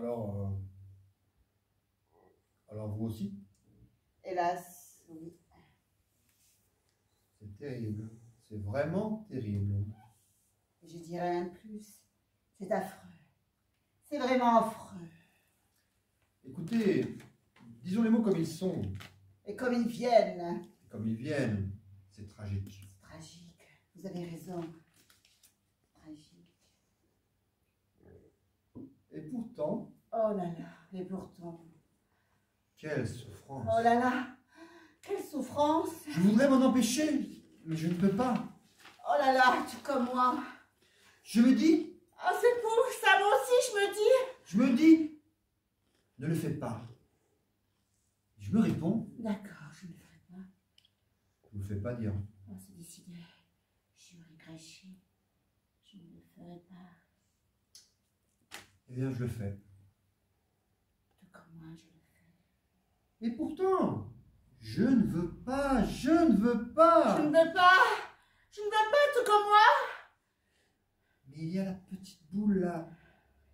Alors, alors vous aussi? Hélas, oui. C'est terrible. C'est vraiment terrible. Je dis rien de plus. C'est affreux. C'est vraiment affreux. Écoutez, disons les mots comme ils sont. Et comme ils viennent. Comme ils viennent. C'est tragique. C'est tragique. Vous avez raison. Tragique. Et pourtant... Oh là là, et pourtant... Quelle souffrance. Oh là là, quelle souffrance. Je voudrais m'en empêcher, mais je ne peux pas. Oh là là, tout comme moi. Je me dis... Oh, c'est pour ça, moi aussi, Je me dis... Ne le fais pas. Je me réponds... D'accord, je ne le ferai pas. Je ne le fais pas dire. Oh, c'est décidé. J'aurais gâché. Je ne le ferai pas. Eh bien, je le fais. Tout comme moi, je le fais. Et pourtant, je ne veux pas, je ne veux pas. Je ne veux pas. Je ne veux pas, tout comme moi. Mais il y a la petite boule là,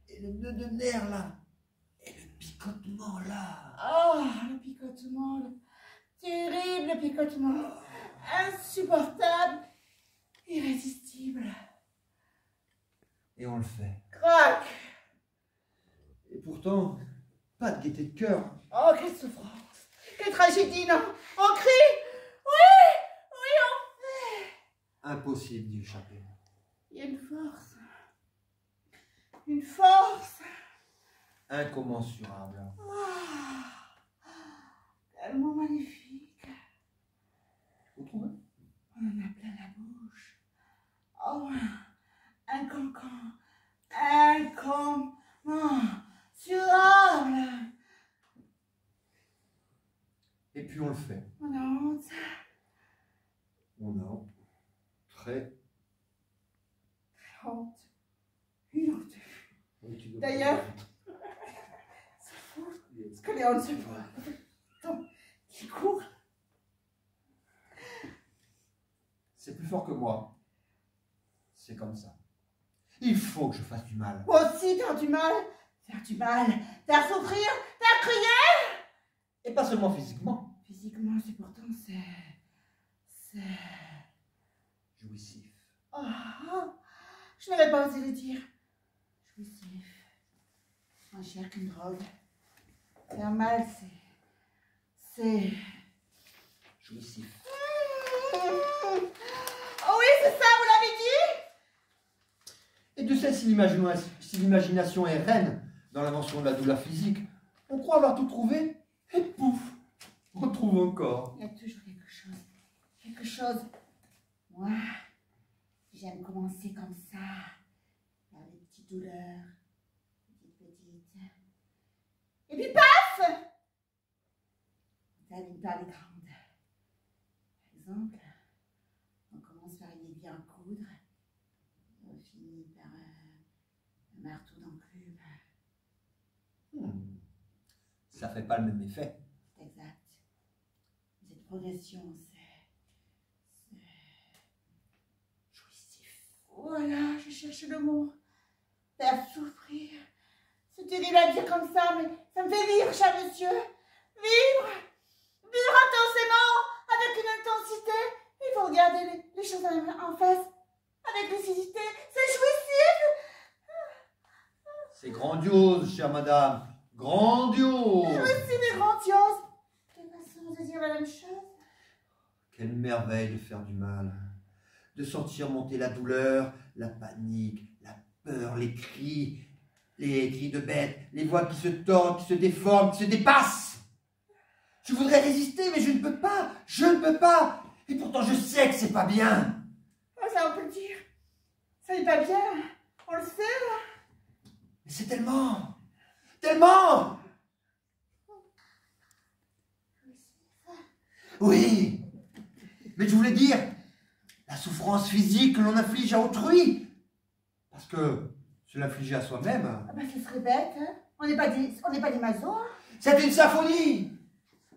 et le nœud de nerf là, et le picotement là. Oh, le picotement, le terrible picotement. Insupportable. Irrésistible. Et on le fait. Crac. Et pourtant, pas de gaieté de cœur. Oh, quelle souffrance. Quelle tragédie, non. On crie. Oui, oui, on fait. Impossible d'y échapper. Il y a une force. Une force. Incommensurable. Oh, tellement magnifique. Vous trouvez? On en a plein la bouche. Oh, un cancan. Incommensurable. Et puis on le fait. On a honte. On a honte. Très. Honte. Une honte. D'ailleurs, c'est fou ce que les hontes se font. Attends, qui court. C'est plus fort que moi. C'est comme ça. Il faut que je fasse du mal. Moi aussi, faire du mal. Faire du mal. Faire souffrir. Faire crier. Et pas seulement physiquement. Physiquement, c'est pourtant, c'est... Jouissif. Oh, je n'avais pas osé le dire. Jouissif. Moins cher qu'une drogue. Faire mal, c'est... Jouissif. Oh oui, c'est ça, vous l'avez dit. Et de celle si l'imagination est reine dans l'invention de la douleur physique, on croit avoir tout trouvé, et pouf, on trouve encore. Il y a toujours quelque chose. Quelque chose. Moi, j'aime commencer comme ça. Par des petites douleurs. Petites. Et puis paf! On termine par les grandes. Par exemple, on commence par une aiguille en coudre. Et on finit par un marteau d'enclume. Ça fait pas le même effet. C'est exact. Cette progression, c'est jouissif. Voilà, je cherche le mot. Faire souffrir. C'est terrible à dire comme ça, mais ça me fait vivre, cher monsieur. Vivre. Vivre intensément, avec une intensité. Il faut regarder les choses en face, avec lucidité. C'est jouissif. C'est grandiose, chère madame. Grandiose. Jouissif et grandiose. Quelle façon de dire la même chose. Quelle merveille de faire du mal. De sentir monter la douleur, la panique, la peur, les cris de bête, les voix qui se tordent, qui se déforment, qui se dépassent. Je voudrais résister, mais je ne peux pas. Je ne peux pas. Et pourtant, je sais que c'est pas bien. Oh, ça, on peut le dire. Ça n'est pas bien. On le sait, là. Mais c'est tellement... Tellement. Oui. Mais je voulais dire, la souffrance physique que l'on inflige à autrui. Parce que se l'infliger à soi-même... Ah ben, ce serait bête, hein. On n'est pas des masos, hein. C'est une symphonie.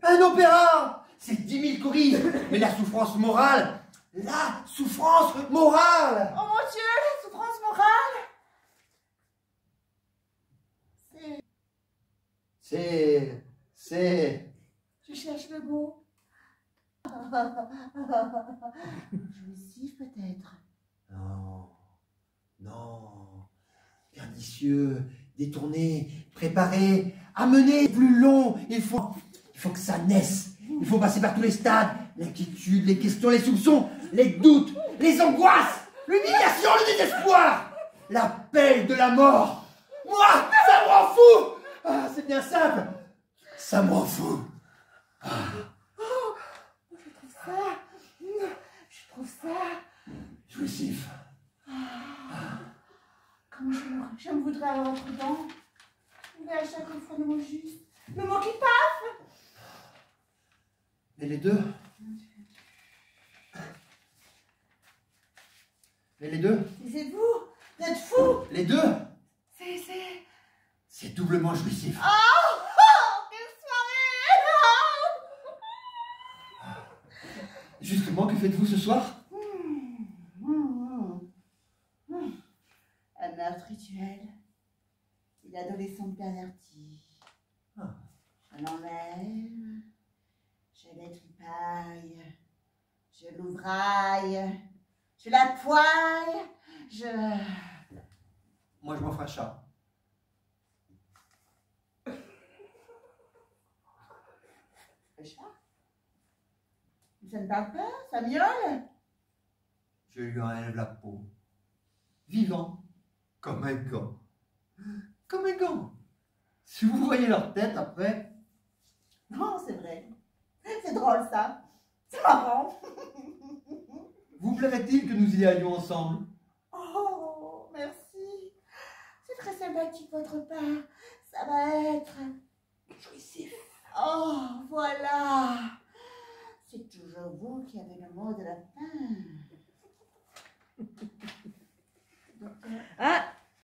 Un opéra. C'est 10 000 choristes. Mais la souffrance morale... La souffrance morale. Oh mon Dieu, la souffrance morale. C'est... Je cherche le mot. Jouissif peut-être. Non, non. Pernicieux, détourné, préparé, amené, plus long. Il faut que ça naisse. Il faut passer par tous les stades. L'inquiétude, les questions, les soupçons, les doutes, les angoisses, l'humiliation, le désespoir, l'appel de la mort. Moi, ça me rend fou. Ah, c'est bien simple. Ça me rend fou. Je trouve ça Jouissif. Comment je me voudrais avoir votre dent. Mais à chaque fois le mot juste. Le mot qui passe. Et les deux? Et les deux? C'est vous. Vous êtes fou. Les deux? C'est... C'est doublement jouissif. Oh, quelle soirée. Justement, que faites-vous ce soir? Un meurtre rituel. Une adolescente pervertie. Je l'enlève. Je l'étripaille. Je l'ouvraille. Je la poille. Moi, je m'en ferai un chat. Le chat? Ça ne parle pas? Ça miaule? Je lui enlève la peau. Vivant. Comme un gant. Comme un gant. Si vous voyez leur tête après... Non, c'est vrai. C'est drôle ça. C'est marrant. Vous plairait-il que nous y allions ensemble? Oh, merci. C'est très sympathique votre part. Ça va être jouissif. Oh, voilà. C'est toujours vous qui avez le mot de la fin.